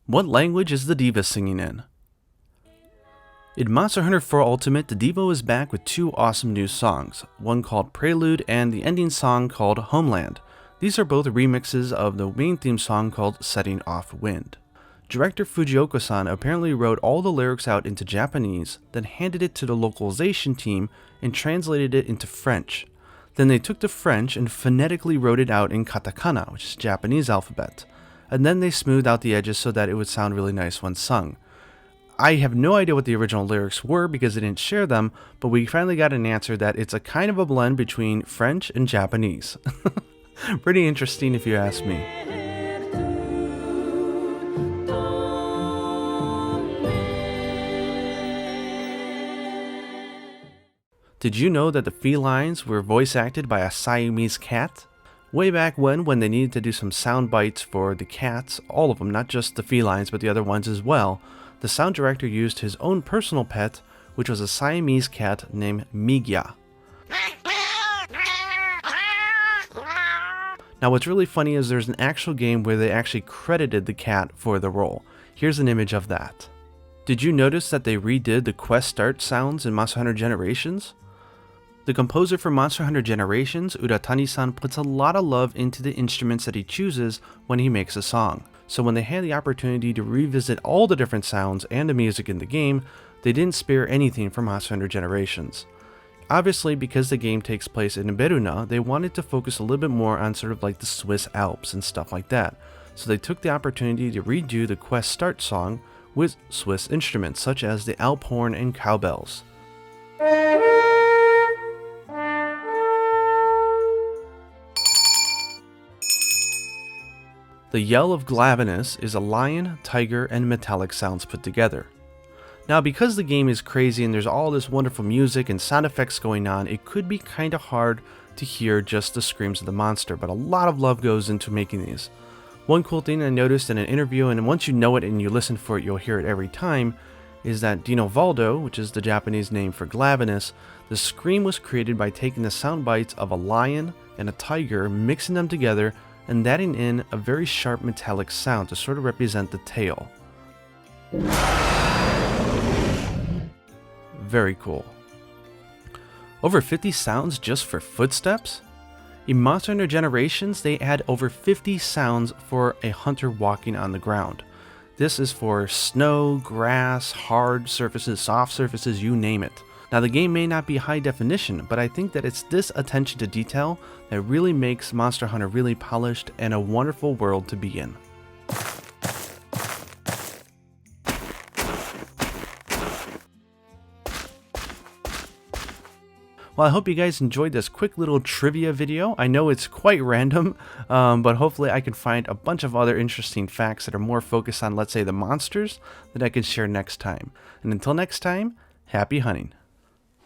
What language is the Diva singing in? In Monster Hunter 4 Ultimate, the Diva is back with two awesome new songs, one called Prelude and the ending song called Homeland. These are both remixes of the main theme song called Setting Off Wind. Director Fujioka-san apparently wrote all the lyrics out into Japanese, then handed it to the localization team and translated it into French. Then they took the French and phonetically wrote it out in katakana, which is Japanese alphabet. And then they smoothed out the edges so that it would sound really nice when sung. I have no idea what the original lyrics were because they didn't share them, but we finally got an answer that it's a kind of a blend between French and Japanese. Pretty interesting if you ask me. Did you know that the Felynes were voice acted by a Siamese cat? Way back when they needed to do some sound bites for the cats, all of them, not just the felines but the other ones as well, the sound director used his own personal pet, which was a Siamese cat named Migya. Now what's really funny is there's an actual game where they actually credited the cat for the role. Here's an image of that. Did you notice that they redid the quest start sounds in Monster Hunter Generations? The composer for Monster Hunter Generations, Uratani-san, puts a lot of love into the instruments that he chooses when he makes a song. So when they had the opportunity to revisit all the different sounds and the music in the game, they didn't spare anything for Monster Hunter Generations. Obviously, because the game takes place in Beruna, they wanted to focus a little bit more on sort of like the Swiss Alps and stuff like that. So they took the opportunity to redo the quest start song with Swiss instruments such as the Alp horn and cowbells. The yell of Glavenus is a lion, tiger, and metallic sounds put together. Now because the game is crazy and there's all this wonderful music and sound effects going on, it could be kinda hard to hear just the screams of the monster, but a lot of love goes into making these. One cool thing I noticed in an interview, and once you know it and you listen for it, you'll hear it every time, is that Dino Valdo, which is the Japanese name for Glavenus, the scream was created by taking the sound bites of a lion and a tiger, mixing them together, and adding in a very sharp metallic sound to sort of represent the tail. Very cool. Over 50 sounds just for footsteps? In Monster Hunter Generations, they add over 50 sounds for a hunter walking on the ground. This is for snow, grass, hard surfaces, soft surfaces, you name it. Now the game may not be high definition, but I think that it's this attention to detail that really makes Monster Hunter really polished and a wonderful world to be in. Well, I hope you guys enjoyed this quick little trivia video. I know it's quite random, but hopefully I can find a bunch of other interesting facts that are more focused on, let's say, the monsters that I can share next time. And until next time, happy hunting.